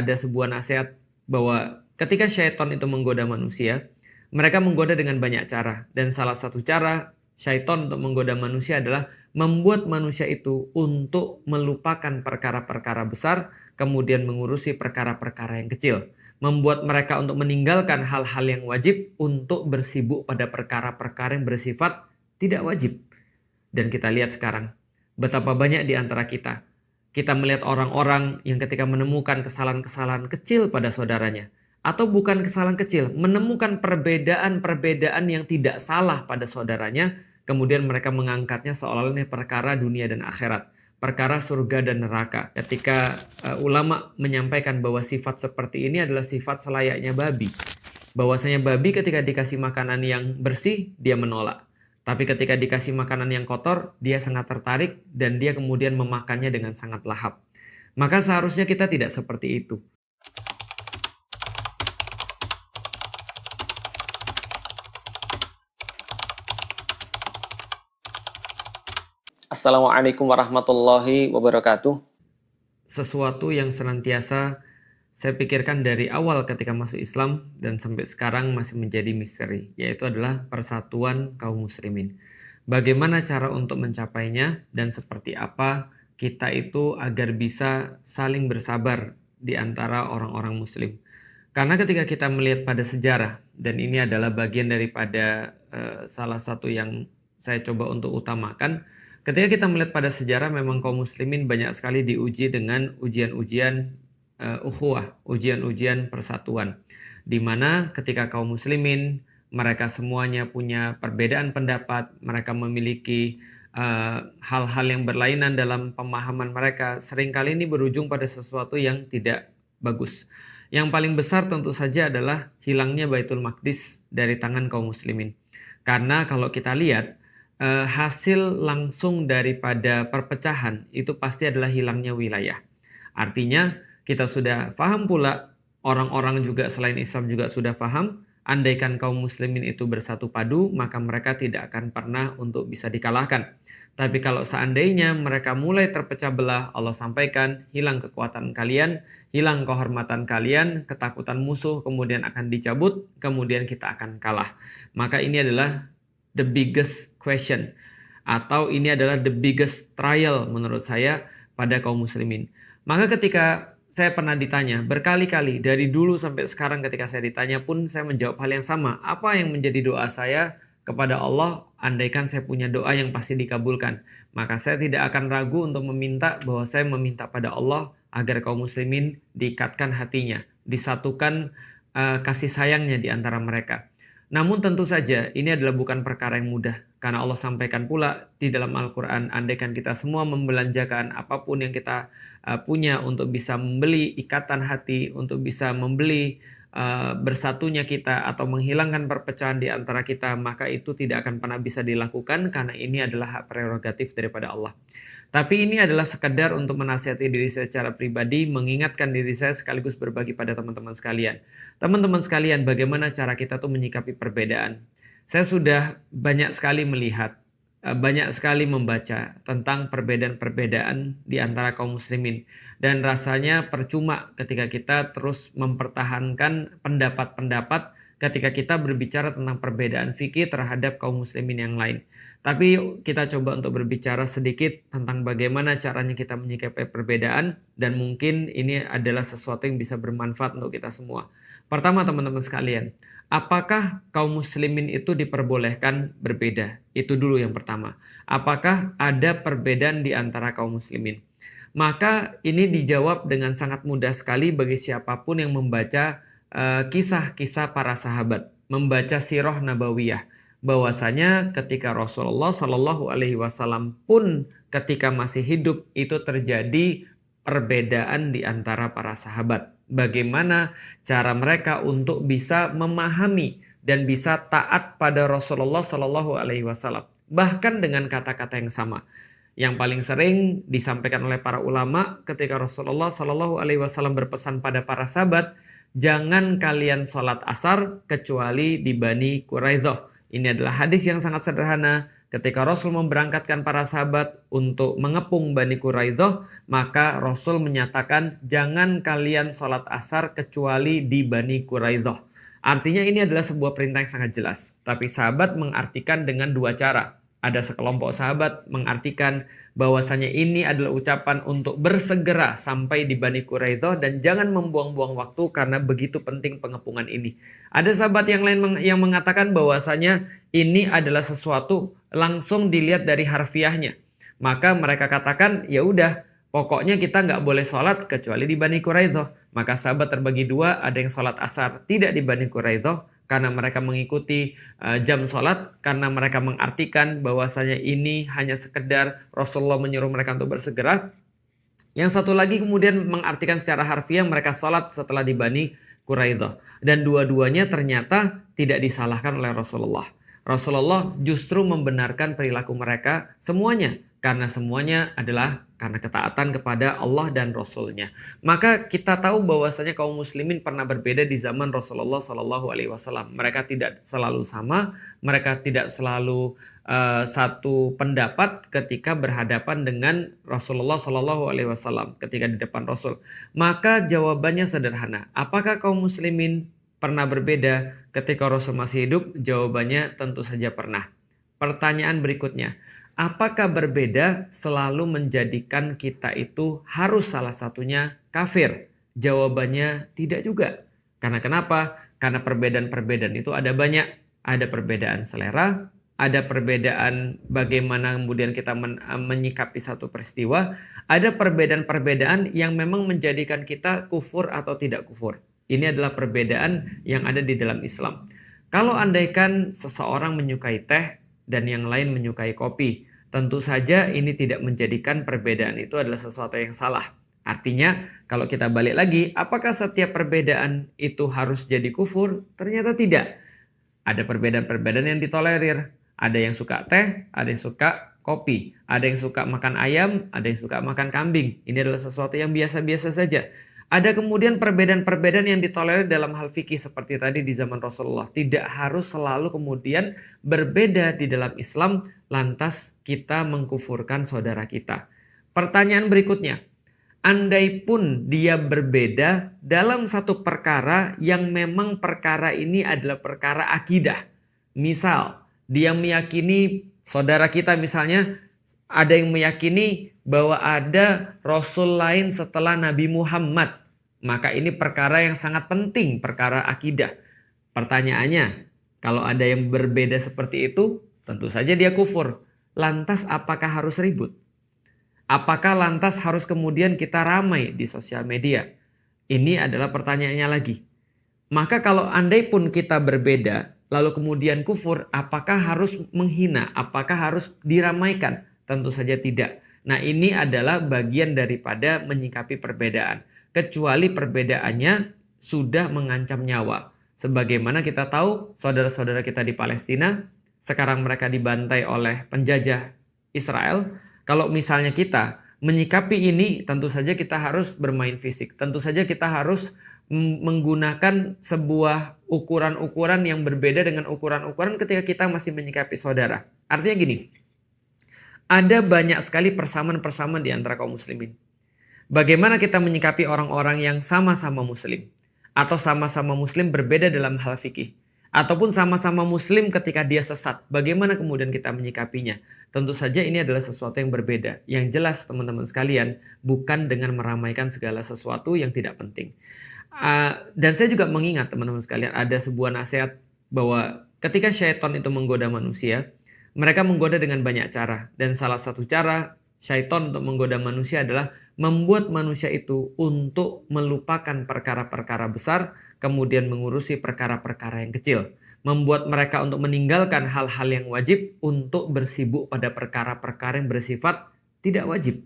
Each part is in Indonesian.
ada sebuah nasihat bahwa ketika syaitan itu menggoda manusia, mereka menggoda dengan banyak cara. Dan salah satu cara syaitan untuk menggoda manusia adalah membuat manusia itu untuk melupakan perkara-perkara besar, kemudian mengurusi perkara-perkara yang kecil. Membuat mereka untuk meninggalkan hal-hal yang wajib untuk bersibuk pada perkara-perkara yang bersifat tidak wajib. Dan kita lihat sekarang, betapa banyak di antara kita melihat orang-orang yang ketika menemukan kesalahan-kesalahan kecil pada saudaranya, atau bukan kesalahan kecil, menemukan perbedaan-perbedaan yang tidak salah pada saudaranya, kemudian mereka mengangkatnya seolah-olah perkara dunia dan akhirat, perkara surga dan neraka. Ketika ulama menyampaikan bahwa sifat seperti ini adalah sifat selayaknya babi, bahwasanya babi ketika dikasih makanan yang bersih, dia menolak. Tapi ketika dikasih makanan yang kotor, dia sangat tertarik dan dia kemudian memakannya dengan sangat lahap. Maka seharusnya kita tidak seperti itu. Assalamualaikum warahmatullahi wabarakatuh. Sesuatu yang senantiasa saya pikirkan dari awal ketika masuk Islam dan sampai sekarang masih menjadi misteri, yaitu adalah persatuan kaum muslimin. Bagaimana cara untuk mencapainya dan seperti apa kita itu agar bisa saling bersabar di antara orang-orang muslim. Karena ketika kita melihat pada sejarah, dan ini adalah bagian daripada salah satu yang saya coba untuk utamakan, ketika kita melihat pada sejarah memang kaum muslimin banyak sekali diuji dengan ujian-ujian ukhuwah, ujian-ujian persatuan. Di mana ketika kaum muslimin mereka semuanya punya perbedaan pendapat, mereka memiliki hal-hal yang berlainan dalam pemahaman mereka, seringkali ini berujung pada sesuatu yang tidak bagus. Yang paling besar tentu saja adalah hilangnya Baitul Maqdis dari tangan kaum muslimin. Karena kalau kita lihat hasil langsung daripada perpecahan itu pasti adalah hilangnya wilayah. Artinya kita sudah paham pula, orang-orang juga selain Islam juga sudah paham, andaikan kaum muslimin itu bersatu padu, maka mereka tidak akan pernah untuk bisa dikalahkan. Tapi kalau seandainya mereka mulai terpecah belah, Allah sampaikan, hilang kekuatan kalian, hilang kehormatan kalian, ketakutan musuh kemudian akan dicabut, kemudian kita akan kalah. Maka ini adalah the biggest question, atau ini adalah the biggest trial menurut saya pada kaum muslimin. Maka ketika saya pernah ditanya berkali-kali dari dulu sampai sekarang, ketika saya ditanya pun saya menjawab hal yang sama. Apa yang menjadi doa saya kepada Allah, andaikan saya punya doa yang pasti dikabulkan, maka saya tidak akan ragu untuk meminta bahwa saya meminta pada Allah agar kaum muslimin diikatkan hatinya, disatukan kasih sayangnya di antara mereka. Namun tentu saja ini adalah bukan perkara yang mudah, karena Allah sampaikan pula di dalam Al-Quran, andaikan kita semua membelanjakan apapun yang kita punya untuk bisa membeli ikatan hati, untuk bisa membeli bersatunya kita atau menghilangkan perpecahan di antara kita, maka itu tidak akan pernah bisa dilakukan karena ini adalah hak prerogatif daripada Allah. Tapi ini adalah sekedar untuk menasihati diri saya secara pribadi, mengingatkan diri saya sekaligus berbagi pada teman-teman sekalian. Teman-teman sekalian, bagaimana cara kita tuh menyikapi perbedaan? Saya sudah banyak sekali melihat, banyak sekali membaca tentang perbedaan-perbedaan di antara kaum muslimin. Dan rasanya percuma ketika kita terus mempertahankan pendapat-pendapat ketika kita berbicara tentang perbedaan fikih terhadap kaum muslimin yang lain. Tapi yuk kita coba untuk berbicara sedikit tentang bagaimana caranya kita menyikapi perbedaan, dan mungkin ini adalah sesuatu yang bisa bermanfaat untuk kita semua. Pertama teman-teman sekalian, apakah kaum muslimin itu diperbolehkan berbeda? Itu dulu yang pertama. Apakah ada perbedaan di antara kaum muslimin? Maka ini dijawab dengan sangat mudah sekali bagi siapapun yang membaca kisah-kisah para sahabat, membaca sirah nabawiyah, bahwasanya ketika Rasulullah Shallallahu Alaihi Wasallam pun ketika masih hidup itu terjadi perbedaan di antara para sahabat. Bagaimana cara mereka untuk bisa memahami dan bisa taat pada Rasulullah Shallallahu Alaihi Wasallam, bahkan dengan kata-kata yang sama. Yang paling sering disampaikan oleh para ulama ketika Rasulullah Shallallahu Alaihi Wasallam berpesan pada para sahabat, jangan kalian sholat asar kecuali di Bani Quraidah. Ini adalah hadis yang sangat sederhana, ketika Rasul memberangkatkan para sahabat untuk mengepung Bani Quraidah, maka Rasul menyatakan jangan kalian sholat asar kecuali di Bani Quraidah. Artinya ini adalah sebuah perintah yang sangat jelas. Tapi sahabat mengartikan dengan dua cara. Ada sekelompok sahabat mengartikan bahwasanya ini adalah ucapan untuk bersegera sampai di Bani Quraidah dan jangan membuang-buang waktu karena begitu penting pengepungan ini. Ada sahabat yang lain yang mengatakan bahwasanya ini adalah sesuatu langsung dilihat dari harfiahnya. Maka mereka katakan ya udah, pokoknya kita nggak boleh sholat kecuali di Bani Quraidah. Maka sahabat terbagi dua, ada yang sholat asar tidak di Bani Quraidah karena mereka mengikuti jam sholat, karena mereka mengartikan bahwasanya ini hanya sekedar Rasulullah menyuruh mereka untuk bersegera. Yang satu lagi kemudian mengartikan secara harfiah mereka sholat setelah di Bani Quraidah. Dan dua-duanya ternyata tidak disalahkan oleh Rasulullah. Rasulullah justru membenarkan perilaku mereka semuanya. Karena semuanya adalah karena ketaatan kepada Allah dan Rasulnya. Maka kita tahu bahwasanya kaum muslimin pernah berbeda di zaman Rasulullah SAW. Mereka tidak selalu sama, mereka tidak selalu satu pendapat ketika berhadapan dengan Rasulullah SAW ketika di depan Rasul. Maka jawabannya sederhana. Apakah kaum muslimin pernah berbeda ketika Rasul masih hidup? Jawabannya tentu saja pernah. Pertanyaan berikutnya. Apakah berbeda selalu menjadikan kita itu harus salah satunya kafir? Jawabannya tidak juga. Karena kenapa? Karena perbedaan-perbedaan itu ada banyak. Ada perbedaan selera, ada perbedaan bagaimana kemudian kita menyikapi satu peristiwa, ada perbedaan-perbedaan yang memang menjadikan kita kufur atau tidak kufur. Ini adalah perbedaan yang ada di dalam Islam. Kalau andaikan seseorang menyukai teh dan yang lain menyukai kopi, tentu saja ini tidak menjadikan perbedaan itu adalah sesuatu yang salah. Artinya kalau kita balik lagi, apakah setiap perbedaan itu harus jadi kufur? Ternyata tidak. Ada perbedaan-perbedaan yang ditolerir. Ada yang suka teh, ada yang suka kopi. Ada yang suka makan ayam, ada yang suka makan kambing. Ini adalah sesuatu yang biasa-biasa saja. Ada kemudian perbedaan-perbedaan yang ditolerir dalam hal fikih seperti tadi di zaman Rasulullah. Tidak harus selalu kemudian berbeda di dalam Islam lantas kita mengkufurkan saudara kita. Pertanyaan berikutnya. Andai pun dia berbeda dalam satu perkara yang memang perkara ini adalah perkara akidah. Misal, dia meyakini saudara kita misalnya ada yang meyakini bahwa ada Rasul lain setelah Nabi Muhammad. Maka ini perkara yang sangat penting, perkara akidah. Pertanyaannya, kalau ada yang berbeda seperti itu, tentu saja dia kufur. Lantas apakah harus ribut? Apakah lantas harus kemudian kita ramai di sosial media? Ini adalah pertanyaannya lagi. Maka kalau andai pun kita berbeda, lalu kemudian kufur, apakah harus menghina? Apakah harus diramaikan? Tentu saja tidak. Nah, ini adalah bagian daripada menyikapi perbedaan. Kecuali perbedaannya sudah mengancam nyawa. Sebagaimana kita tahu saudara-saudara kita di Palestina, sekarang mereka dibantai oleh penjajah Israel. Kalau misalnya kita menyikapi ini, tentu saja kita harus bermain fisik. Tentu saja kita harus menggunakan sebuah ukuran-ukuran yang berbeda dengan ukuran-ukuran ketika kita masih menyikapi saudara. Artinya gini, ada banyak sekali persamaan-persamaan di antara kaum muslimin. Bagaimana kita menyikapi orang-orang yang sama-sama muslim? Atau sama-sama muslim berbeda dalam hal fikih? Ataupun sama-sama muslim ketika dia sesat? Bagaimana kemudian kita menyikapinya? Tentu saja ini adalah sesuatu yang berbeda. Yang jelas teman-teman sekalian, bukan dengan meramaikan segala sesuatu yang tidak penting. Dan saya juga mengingat teman-teman sekalian, ada sebuah nasihat bahwa ketika syaitan itu menggoda manusia, mereka menggoda dengan banyak cara. Dan salah satu cara syaitan untuk menggoda manusia adalah membuat manusia itu untuk melupakan perkara-perkara besar, kemudian mengurusi perkara-perkara yang kecil. Membuat mereka untuk meninggalkan hal-hal yang wajib untuk bersibuk pada perkara-perkara yang bersifat tidak wajib.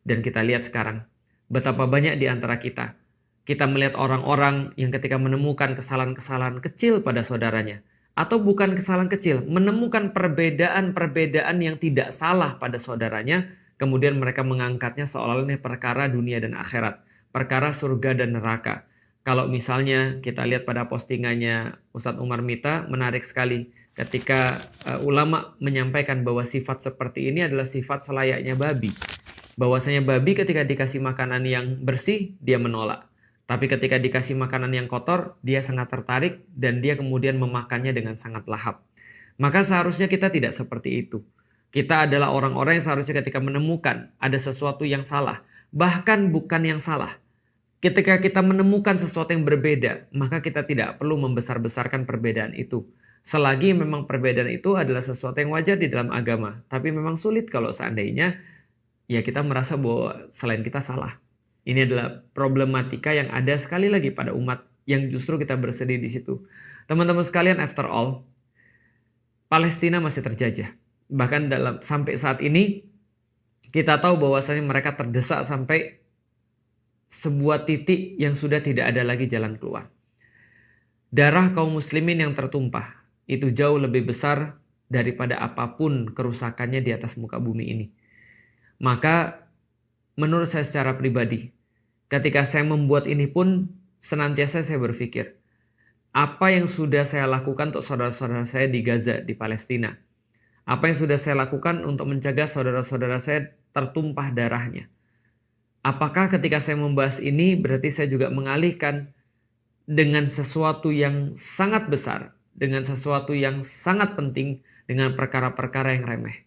Dan kita lihat sekarang, betapa banyak di antara kita. Kita melihat orang-orang yang ketika menemukan kesalahan-kesalahan kecil pada saudaranya, atau bukan kesalahan kecil, menemukan perbedaan-perbedaan yang tidak salah pada saudaranya, kemudian mereka mengangkatnya seolah-olah perkara dunia dan akhirat, perkara surga dan neraka. Kalau misalnya kita lihat pada postingannya Ustadz Umar Mita, menarik sekali ketika ulama menyampaikan bahwa sifat seperti ini adalah sifat selayaknya babi. Bahwasanya babi ketika dikasih makanan yang bersih, dia menolak. Tapi ketika dikasih makanan yang kotor, dia sangat tertarik dan dia kemudian memakannya dengan sangat lahap. Maka seharusnya kita tidak seperti itu. Kita adalah orang-orang yang seharusnya ketika menemukan ada sesuatu yang salah, bahkan bukan yang salah. Ketika kita menemukan sesuatu yang berbeda, maka kita tidak perlu membesar-besarkan perbedaan itu. Selagi memang perbedaan itu adalah sesuatu yang wajar di dalam agama. Tapi memang sulit kalau seandainya ya kita merasa bahwa selain kita salah. Ini adalah problematika yang ada sekali lagi pada umat yang justru kita bersedih di situ. Teman-teman sekalian, after all, Palestina masih terjajah. Bahkan sampai saat ini kita tahu bahwasanya mereka terdesak sampai sebuah titik yang sudah tidak ada lagi jalan keluar. Darah kaum muslimin yang tertumpah itu jauh lebih besar daripada apapun kerusakannya di atas muka bumi ini. Maka menurut saya secara pribadi, ketika saya membuat ini pun senantiasa saya berpikir, apa yang sudah saya lakukan untuk saudara-saudara saya di Gaza, di Palestina? Apa yang sudah saya lakukan untuk mencegah saudara-saudara saya tertumpah darahnya? Apakah ketika saya membahas ini berarti saya juga mengalihkan dengan sesuatu yang sangat besar, dengan sesuatu yang sangat penting, dengan perkara-perkara yang remeh?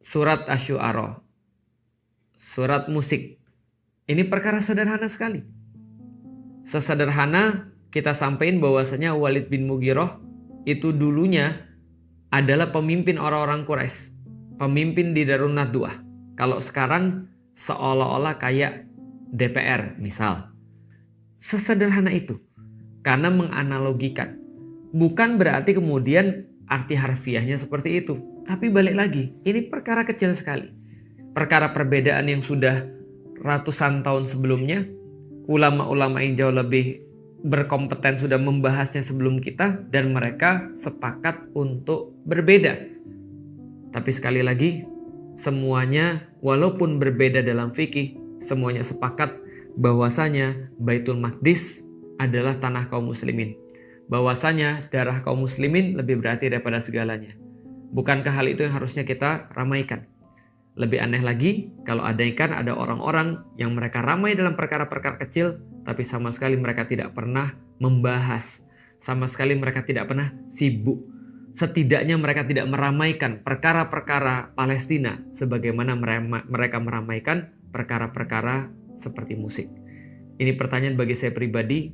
Surat Asy-Syu'ara, surat musik, ini perkara sederhana sekali. Sesederhana kita sampaikan bahwasanya Walid bin Mughirah itu dulunya adalah pemimpin orang-orang Quraisy, pemimpin di Darun Nadwah. Kalau sekarang seolah-olah kayak DPR misal. Sesederhana itu. Karena menganalogikan. Bukan berarti kemudian arti harfiahnya seperti itu. Tapi balik lagi, ini perkara kecil sekali. Perkara perbedaan yang sudah ratusan tahun sebelumnya, ulama-ulama yang jauh lebih berkompeten sudah membahasnya sebelum kita, dan mereka sepakat untuk berbeda. Tapi sekali lagi, semuanya walaupun berbeda dalam fikih, semuanya sepakat bahwasanya Baitul Maqdis adalah tanah kaum muslimin. Bahwasanya darah kaum muslimin lebih berarti daripada segalanya. Bukankah hal itu yang harusnya kita ramaikan? Lebih aneh lagi kalau ada orang-orang yang mereka ramai dalam perkara-perkara kecil, tapi sama sekali mereka tidak pernah membahas. Sama sekali mereka tidak pernah sibuk. Setidaknya mereka tidak meramaikan perkara-perkara Palestina sebagaimana mereka meramaikan perkara-perkara seperti musik. Ini pertanyaan bagi saya pribadi,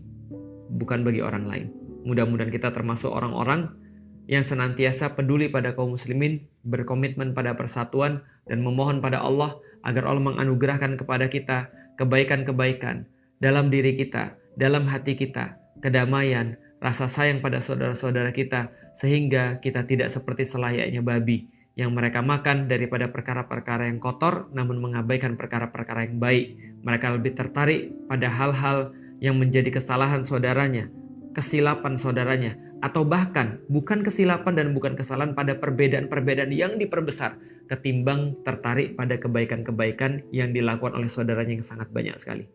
bukan bagi orang lain. Mudah-mudahan kita termasuk orang-orang yang senantiasa peduli pada kaum muslimin, berkomitmen pada persatuan, dan memohon pada Allah agar Allah menganugerahkan kepada kita kebaikan-kebaikan dalam diri kita, dalam hati kita, kedamaian, rasa sayang pada saudara-saudara kita, sehingga kita tidak seperti selayaknya babi yang mereka makan daripada perkara-perkara yang kotor namun mengabaikan perkara-perkara yang baik. Mereka lebih tertarik pada hal-hal yang menjadi kesalahan saudaranya, kesilapan saudaranya, atau bahkan bukan kesilapan dan bukan kesalahan pada perbedaan-perbedaan yang diperbesar ketimbang tertarik pada kebaikan-kebaikan yang dilakukan oleh saudaranya yang sangat banyak sekali.